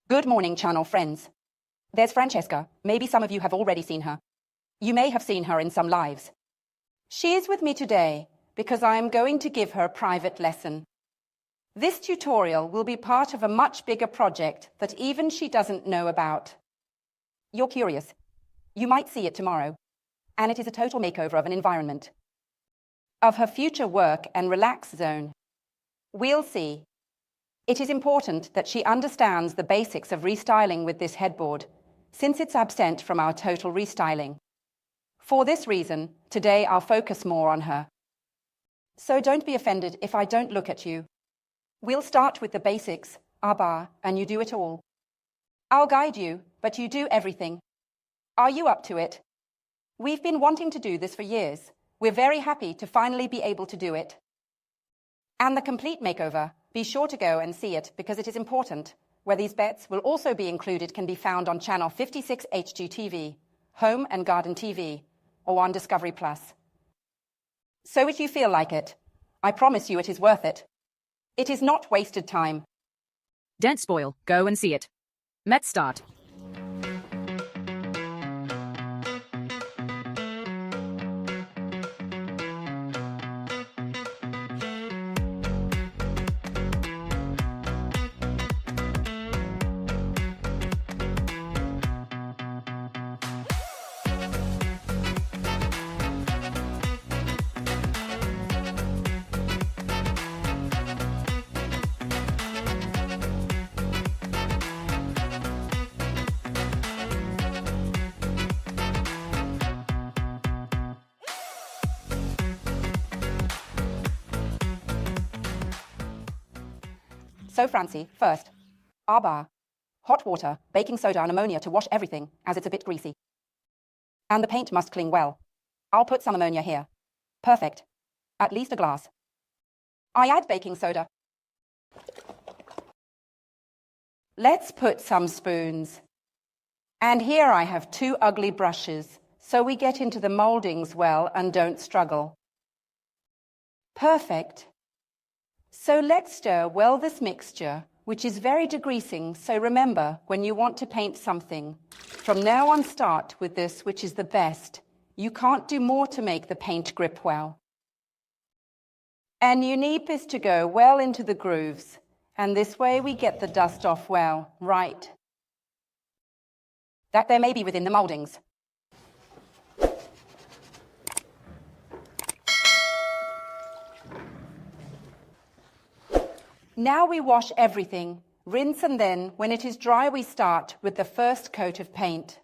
Good morning, channel friends. There's Francesca. Maybe some of you have already seen her. You may have seen her in some lives. She is with me today because I am going to give her a private lesson. This tutorial will be part of a much bigger project that even she doesn't know about. You're curious. You might see it tomorrow. And it is a total makeover of an environment. Of her future work and relax zone. We'll see. It is important that she understands the basics of restyling with this headboard, since it's absent from our total restyling. For this reason, today I'll focus more on her. So don't be offended if I don't look at you. We'll start with the basics, and you do it all. I'll guide you, but you do everything. Are you up to it? We've been wanting to do this for years. We're very happy to finally be able to do it. And the complete makeover, be sure to go and see it because it is important. Where these bets will also be included can be found on channel 56 HGTV, Home and Garden TV, or on Discovery Plus. So if you feel like it, I promise you it is worth it. It is not wasted time. Don't spoil, go and see it. Let's start. So Francie, first, hot water, baking soda and ammonia to wash everything as it's a bit greasy. And the paint must cling well. I'll put some ammonia here. Perfect. At least a glass. I add baking soda. Let's put some spoons. And here I have 2 ugly brushes, so we get into the moldings well and don't struggle. Perfect. So let's stir well this mixture, which is very degreasing, so remember, when you want to paint something, from now on start with this, which is the best. You can't do more to make the paint grip well. And you need this to go well into the grooves, and this way we get the dust off well, right? That there may be within the moldings. Now we wash everything, rinse, and then, when it is dry, we start with the first coat of paint.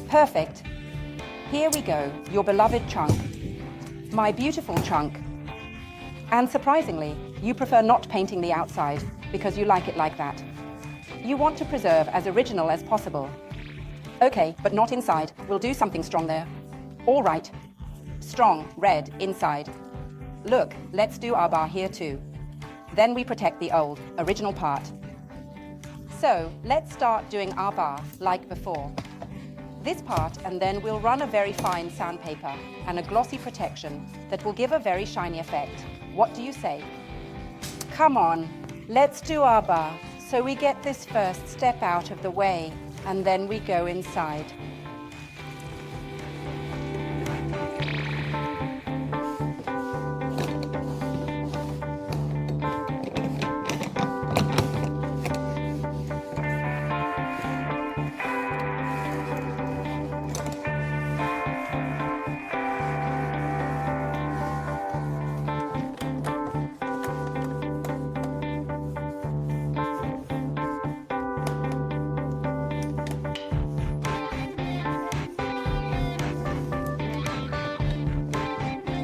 Perfect. Here we go, your beloved chunk. My beautiful chunk. And surprisingly, you prefer not painting the outside because you like it like that. You want to preserve as original as possible. Okay, but not inside. We'll do something strong there. All right. Strong, red, inside. Look, let's do our bar here too. Then we protect the old, original part. So, let's start doing our bar like before. This part, and then we'll run a very fine sandpaper and a glossy protection that will give a very shiny effect. What do you say? Come on, let's do our bar so we get this first step out of the way and then we go inside.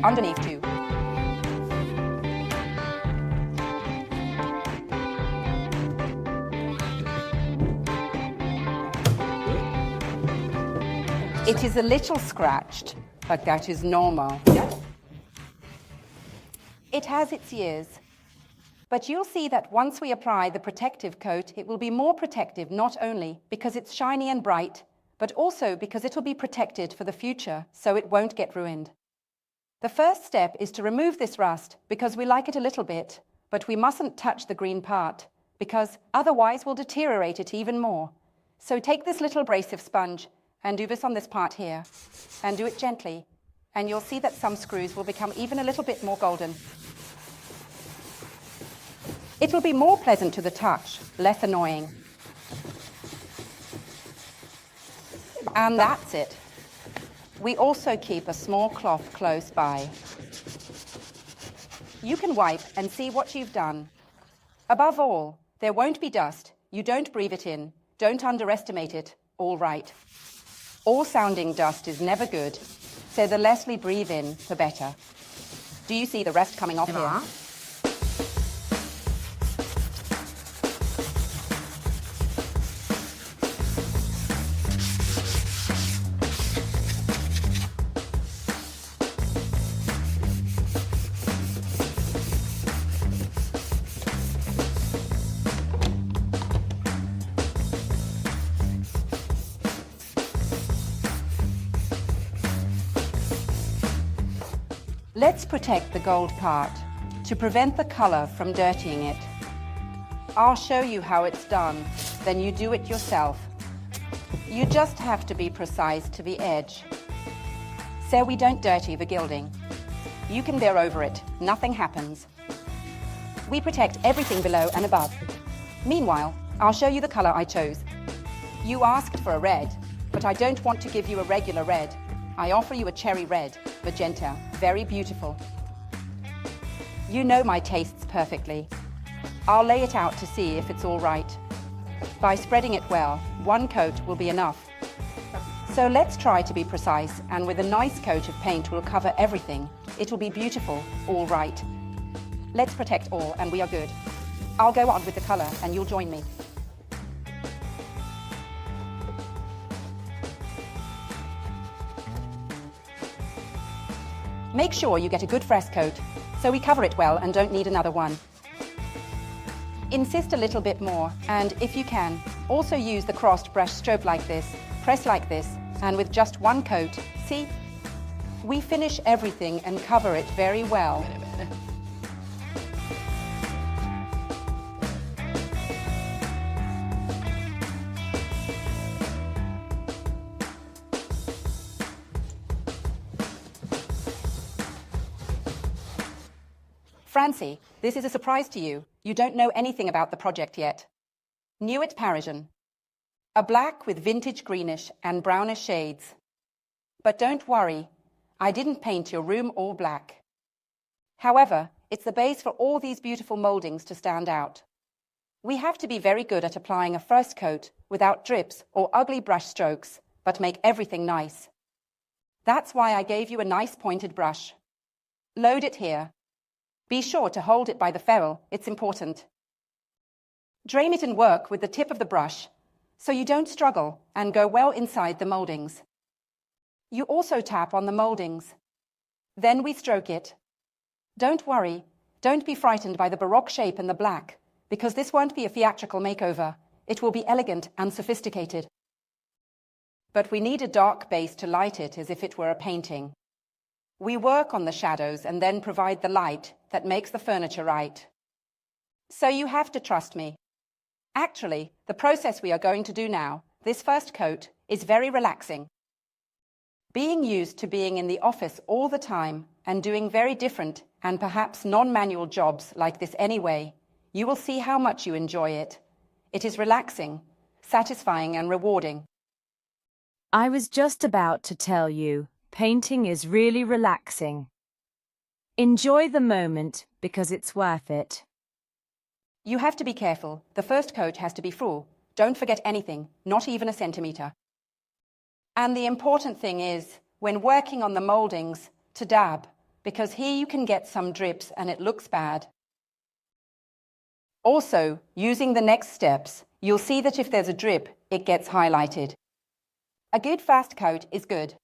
Underneath too. It is a little scratched, but that is normal. It has its years. But you'll see that once we apply the protective coat, it will be more protective, not only because it's shiny and bright, but also because it'll be protected for the future, so it won't get ruined. The first step is to remove this rust, because we like it a little bit, but we mustn't touch the green part, because otherwise we'll deteriorate it even more. So take this little abrasive sponge and do this on this part here, and do it gently, and you'll see that some screws will become even a little bit more golden. It will be more pleasant to the touch, less annoying. And that's it. We also keep a small cloth close by. You can wipe and see what you've done. Above all, there won't be dust. You don't breathe it in. Don't underestimate it. All right. All sounding dust is never good, so the less we breathe in, the better. Do you see the rest coming off here? Let's protect the gold part to prevent the color from dirtying it. I'll show you how it's done, then you do it yourself. You just have to be precise to the edge, so we don't dirty the gilding. You can bear over it, nothing happens. We protect everything below and above. Meanwhile, I'll show you the color I chose. You asked for a red, but I don't want to give you a regular red. I offer you a cherry red, magenta, very beautiful. You know my tastes perfectly. I'll lay it out to see if it's all right. By spreading it well, one coat will be enough. So let's try to be precise, and with a nice coat of paint we'll cover everything. It'll be beautiful, all right. Let's protect all, and we are good. I'll go on with the color, and you'll join me. Make sure you get a good fresh coat, so we cover it well and don't need another one. Insist a little bit more, and if you can, also use the crossed brush stroke like this, press like this, and with just one coat, see? We finish everything and cover it very well. Francie, this is a surprise to you. You don't know anything about the project yet. Nuit Parisienne. A black with vintage greenish and brownish shades. But don't worry, I didn't paint your room all black. However, it's the base for all these beautiful moldings to stand out. We have to be very good at applying a first coat without drips or ugly brush strokes, but make everything nice. That's why I gave you a nice pointed brush. Load it here. Be sure to hold it by the ferrule, it's important. Drain it and work with the tip of the brush, so you don't struggle and go well inside the moldings. You also tap on the moldings. Then we stroke it. Don't worry, don't be frightened by the Baroque shape and the black, because this won't be a theatrical makeover. It will be elegant and sophisticated. But we need a dark base to light it as if it were a painting. We work on the shadows and then provide the light that makes the furniture right. So you have to trust me. Actually, the process we are going to do now, this first coat, is very relaxing. Being used to being in the office all the time and doing very different and perhaps non-manual jobs like this anyway, you will see how much you enjoy it. It is relaxing, satisfying and rewarding. I was just about to tell you, painting is really relaxing. Enjoy the moment because it's worth it. You have to be careful. The first coat has to be full. Don't forget anything, not even a centimeter. And the important thing is, when working on the moldings, to dab, because here you can get some drips and it looks bad. Also, using the next steps, you'll see that if there's a drip, it gets highlighted. A good fast coat is good.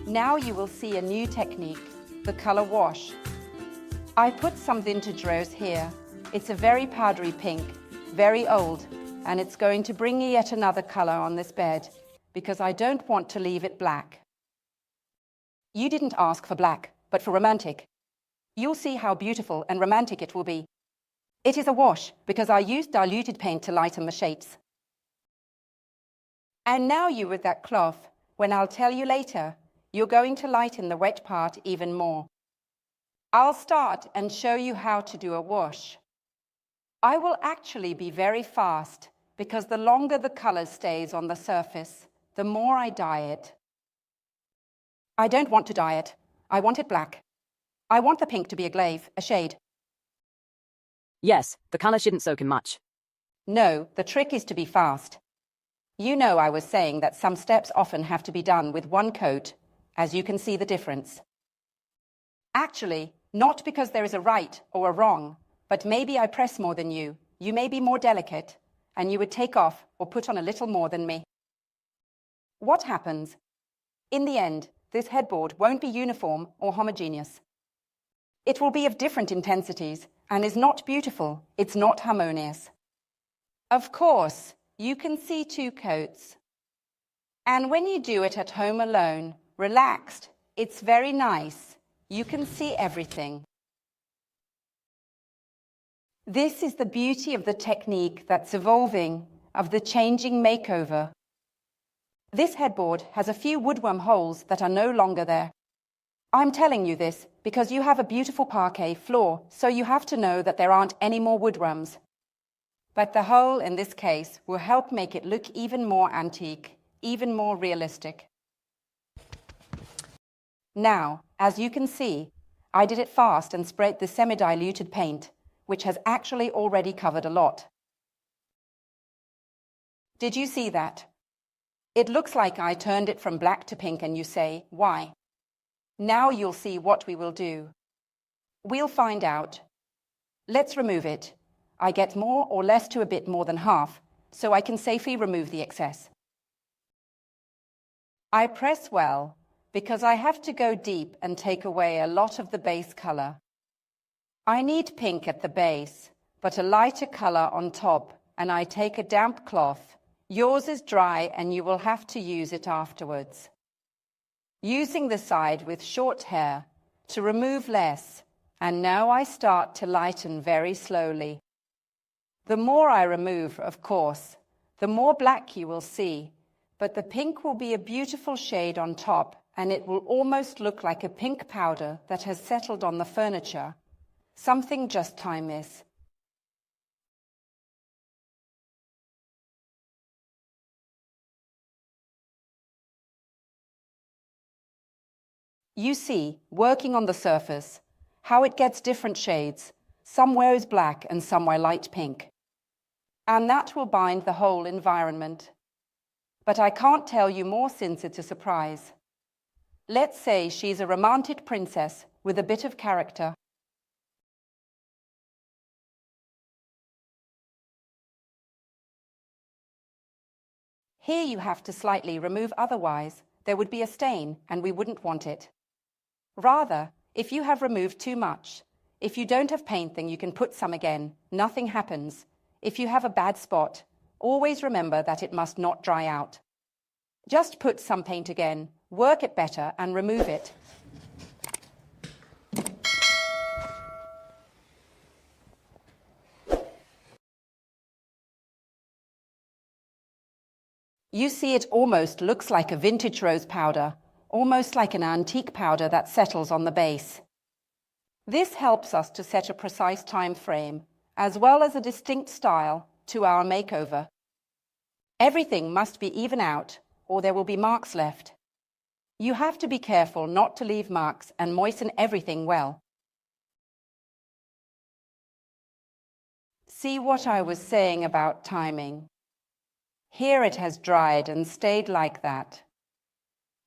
Now you will see a new technique, the color wash. I put some vintage rose here. It's a very powdery pink, very old, and it's going to bring yet another color on this bed because I don't want to leave it black. You didn't ask for black, but for romantic. You'll see how beautiful and romantic it will be. It is a wash because I used diluted paint to lighten the shades. And now you with that cloth, when I'll tell you later, you're going to lighten the wet part even more. I'll start and show you how to do a wash. I will actually be very fast because the longer the color stays on the surface, the more I dye it. I don't want to dye it. I want it black. I want the pink to be a glaive, a shade. Yes, the color shouldn't soak in much. No, the trick is to be fast. You know I was saying that some steps often have to be done with one coat, as you can see the difference. Actually, not because there is a right or a wrong, but maybe I press more than you. You may be more delicate, and you would take off or put on a little more than me. What happens? In the end, this headboard won't be uniform or homogeneous. It will be of different intensities and is not beautiful. It's not harmonious. Of course, you can see two coats. And when you do it at home alone, relaxed, it's very nice. You can see everything. This is the beauty of the technique that's evolving, of the changing makeover. This headboard has a few woodworm holes that are no longer there. I'm telling you this because you have a beautiful parquet floor, so you have to know that there aren't any more woodworms. But the hole in this case will help make it look even more antique, even more realistic. Now, as you can see, I did it fast and sprayed the semi-diluted paint, which has actually already covered a lot. Did you see that? It looks like I turned it from black to pink and you say, why? Now you'll see what we will do. We'll find out. Let's remove it. I get more or less to a bit more than half, so I can safely remove the excess. I press well, because I have to go deep and take away a lot of the base color. I need pink at the base, but a lighter color on top, and I take a damp cloth. Yours is dry and you will have to use it afterwards. Using the side with short hair to remove less, and now I start to lighten very slowly. The more I remove, of course, the more black you will see, but the pink will be a beautiful shade on top, and it will almost look like a pink powder that has settled on the furniture. Something just timeless. You see, working on the surface, how it gets different shades. Somewhere is black and somewhere light pink. And that will bind the whole environment. But I can't tell you more since it's a surprise. Let's say she's a romantic princess with a bit of character. Here you have to slightly remove, otherwise there would be a stain and we wouldn't want it. Rather, if you have removed too much, if you don't have paint, then you can put some again. Nothing happens. If you have a bad spot, always remember that it must not dry out. Just put some paint again, work it better and remove it. You see, it almost looks like a vintage rose powder, almost like an antique powder that settles on the base. This helps us to set a precise time frame, as well as a distinct style, to our makeover. Everything must be even out, or there will be marks left. You have to be careful not to leave marks and moisten everything well. See what I was saying about timing? Here it has dried and stayed like that.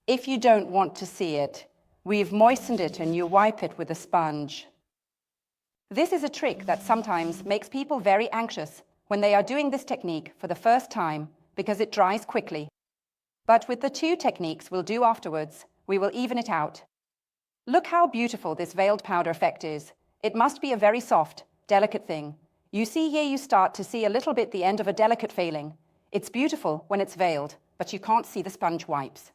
If you don't want to see it, we've moistened it and you wipe it with a sponge. This is a trick that sometimes makes people very anxious when they are doing this technique for the first time because it dries quickly. But with the two techniques we'll do afterwards, we will even it out. Look how beautiful this veiled powder effect is. It must be a very soft, delicate thing. You see here you start to see a little bit the end of a delicate veiling. It's beautiful when it's veiled, but you can't see the sponge wipes.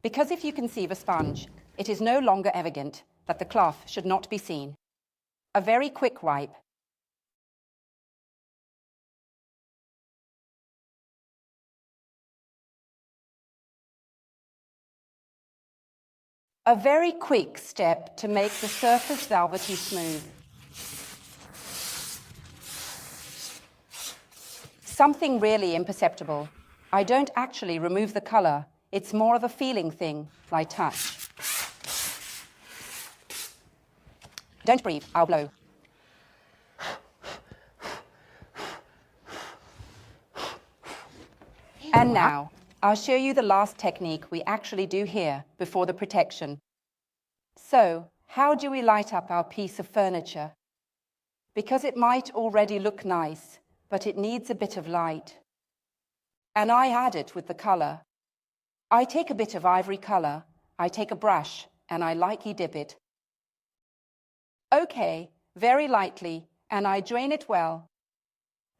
Because if you conceive a sponge, it is no longer evident that the cloth should not be seen. A very quick wipe. A very quick step to make the surface velvety smooth. Something really imperceptible. I don't actually remove the color. It's more of a feeling thing, like touch. Don't breathe, I'll blow. And now, I'll show you the last technique we actually do here before the protection. So, how do we light up our piece of furniture? Because it might already look nice, but it needs a bit of light. And I add it with the color. I take a bit of ivory color, I take a brush, and I lightly dip it. Okay, very lightly, and I drain it well.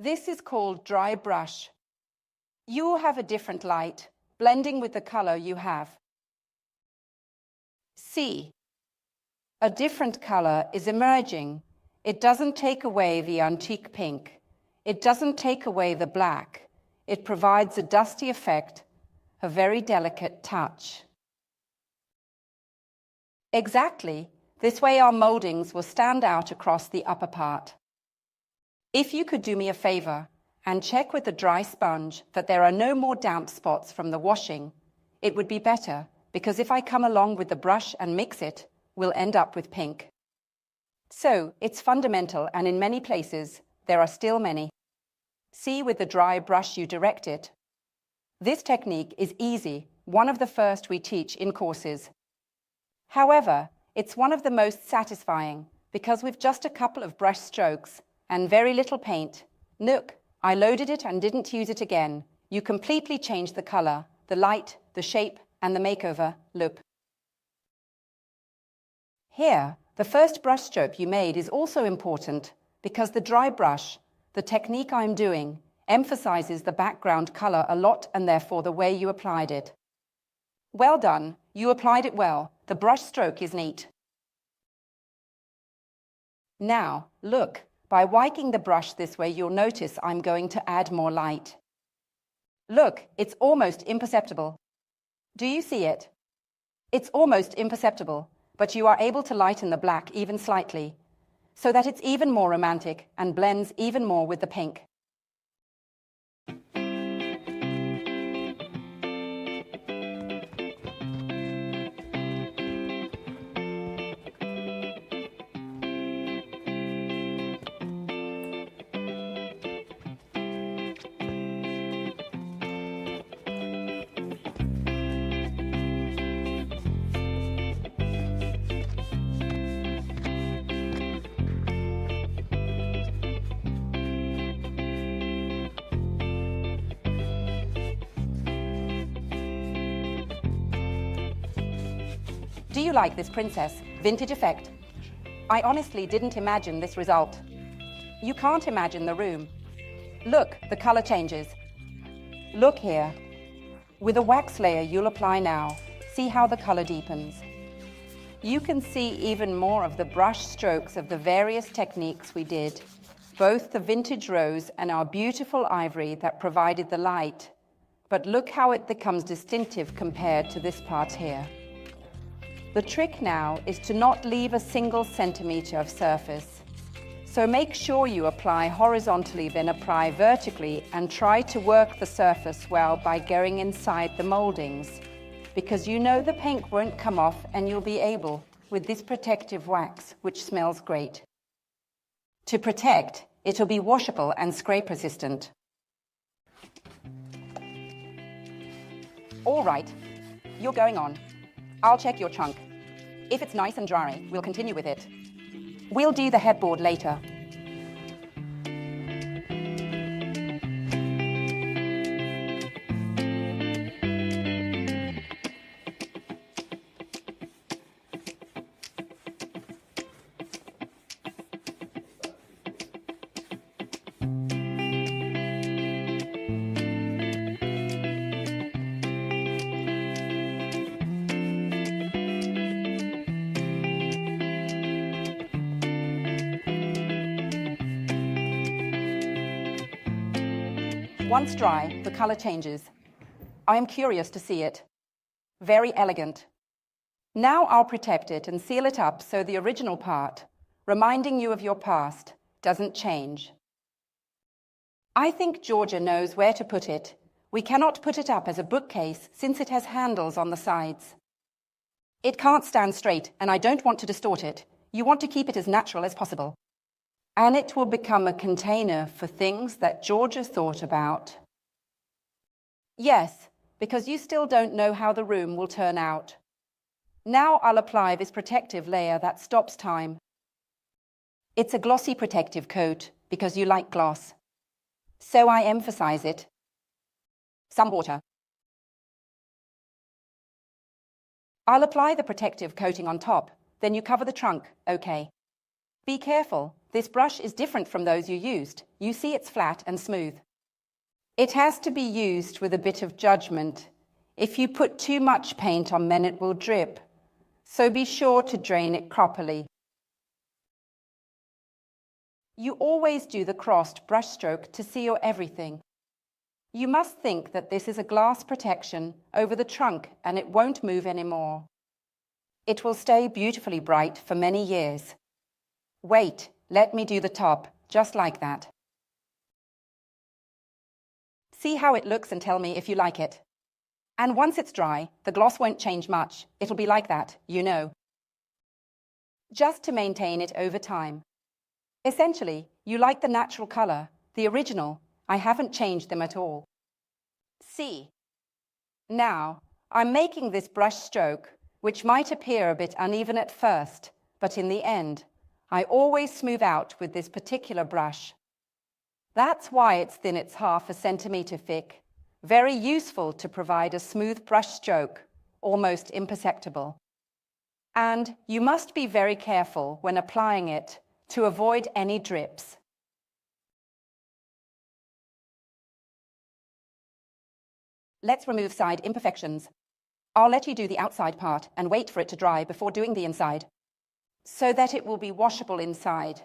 This is called dry brush. You will have a different light, blending with the color you have. See, a different color is emerging. It doesn't take away the antique pink. It doesn't take away the black. It provides a dusty effect, a very delicate touch. Exactly. This way our moldings will stand out across the upper part. If you could do me a favor and check with the dry sponge that there are no more damp spots from the washing, it would be better, because if I come along with the brush and mix it, we'll end up with pink. So, it's fundamental, and in many places, there are still many. See with the dry brush you direct it. This technique is easy, one of the first we teach in courses. However, it's one of the most satisfying, because with just a couple of brush strokes and very little paint, look, I loaded it and didn't use it again. You completely changed the color, the light, the shape, and the makeover look. Here, the first brush stroke you made is also important because the dry brush, the technique I'm doing, emphasizes the background color a lot and therefore the way you applied it. Well done, you applied it well. The brush stroke is neat. Now, look, by wiping the brush this way, you'll notice I'm going to add more light. Look, it's almost imperceptible. Do you see it? It's almost imperceptible, but you are able to lighten the black even slightly, so that it's even more romantic and blends even more with the pink. Do you like this princess vintage effect? I honestly didn't imagine this result. You can't imagine the room. Look, the color changes. Look here. With a wax layer you'll apply now, see how the color deepens. You can see even more of the brush strokes of the various techniques we did, both the vintage rose and our beautiful ivory that provided the light. but look how it becomes distinctive compared to this part here. The trick now is to not leave a single centimeter of surface. So make sure you apply horizontally, then apply vertically, and try to work the surface well by going inside the moldings, because you know the paint won't come off and you'll be able with this protective wax, which smells great. To protect, it'll be washable and scrape resistant. All right, you're going on. I'll check your trunk. If it's nice and dry, we'll continue with it. We'll do the headboard later. Once dry, the color changes. I am curious to see it. Very elegant. Now I'll protect it and seal it up so the original part, reminding you of your past, doesn't change. I think Georgia knows where to put it. We cannot put it up as a bookcase since it has handles on the sides. It can't stand straight, and I don't want to distort it. You want to keep it as natural as possible. And it will become a container for things that Georgia thought about. Yes, because you still don't know how the room will turn out. Now I'll apply this protective layer that stops time. It's a glossy protective coat because you like gloss. So I emphasize it. Some water. I'll apply the protective coating on top, then you cover the trunk, okay. Be careful. This brush is different from those you used. You see it's flat and smooth. It has to be used with a bit of judgment. If you put too much paint on, then it will drip. So be sure to drain it properly. You always do the crossed brush stroke to seal everything. You must think that this is a glass protection over the trunk and it won't move anymore. It will stay beautifully bright for many years. Wait. Let me do the top, just like that. See how it looks and tell me if you like it. And once it's dry, the gloss won't change much. It'll be like that, you know. Just to maintain it over time. Essentially, you like the natural color, the original. I haven't changed them at all. See. Now, I'm making this brush stroke, which might appear a bit uneven at first, but in the end, I always smooth out with this particular brush. That's why it's thin, it's ½ centimeter thick. Very useful to provide a smooth brush stroke, almost imperceptible. And you must be very careful when applying it to avoid any drips. Let's remove side imperfections. I'll let you do the outside part and wait for it to dry before doing the inside, so that it will be washable inside.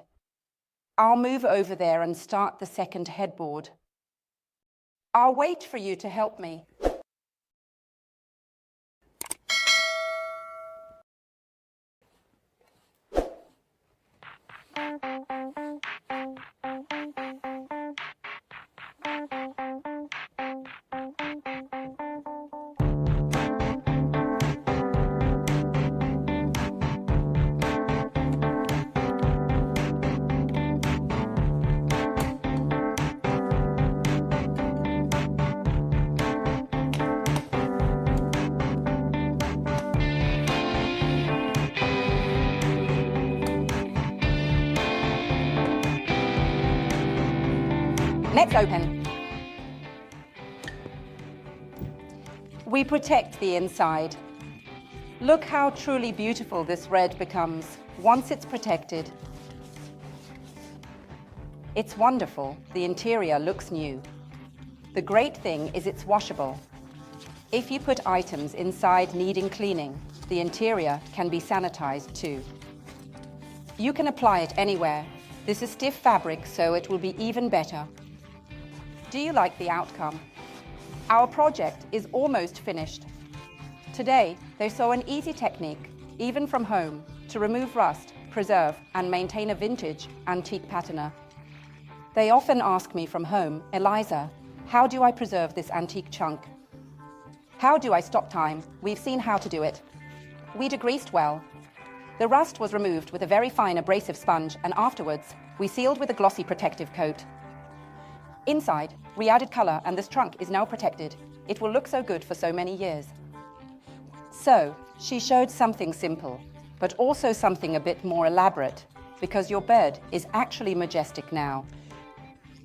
I'll move over there and start the second headboard. I'll wait for you to help me. Let's open. We protect the inside. Look how truly beautiful this red becomes once it's protected. It's wonderful. The interior looks new. The great thing is it's washable. If you put items inside needing cleaning, the interior can be sanitized too. You can apply it anywhere. This is stiff fabric, so it will be even better. Do you like the outcome? Our project is almost finished. Today, they saw an easy technique, even from home, to remove rust, preserve, and maintain a vintage, antique patina. They often ask me from home, Eliza, how do I preserve this antique chunk? How do I stop time? We've seen how to do it. We degreased well. The rust was removed with a very fine abrasive sponge, and afterwards, we sealed with a glossy protective coat. Inside, we added color, and this trunk is now protected. It will look so good for so many years. So, she showed something simple, but also something a bit more elaborate, because your bed is actually majestic now.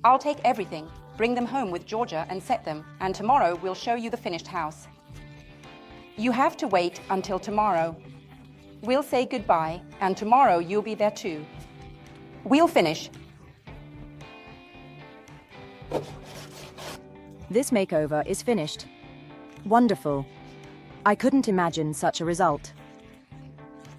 I'll take everything, bring them home with Georgia and set them, and tomorrow we'll show you the finished house. You have to wait until tomorrow. We'll say goodbye, and tomorrow you'll be there too. We'll finish. This makeover is finished. Wonderful. I couldn't imagine such a result.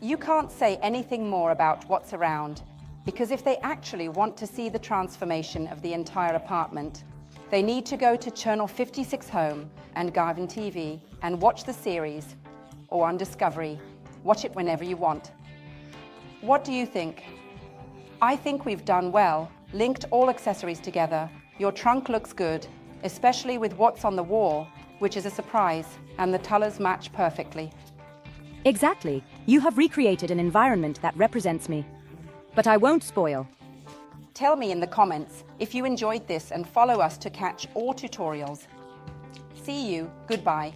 You can't say anything more about what's around, because if they actually want to see the transformation of the entire apartment, they need to go to Channel 56 Home and Garden TV and watch the series, or on Discovery. Watch it whenever you want. What do you think? I think we've done well, linked all accessories together. Your trunk looks good, especially with what's on the wall, which is a surprise, and the colors match perfectly. Exactly. You have recreated an environment that represents me. But I won't spoil. Tell me in the comments if you enjoyed this and follow us to catch all tutorials. See you. Goodbye.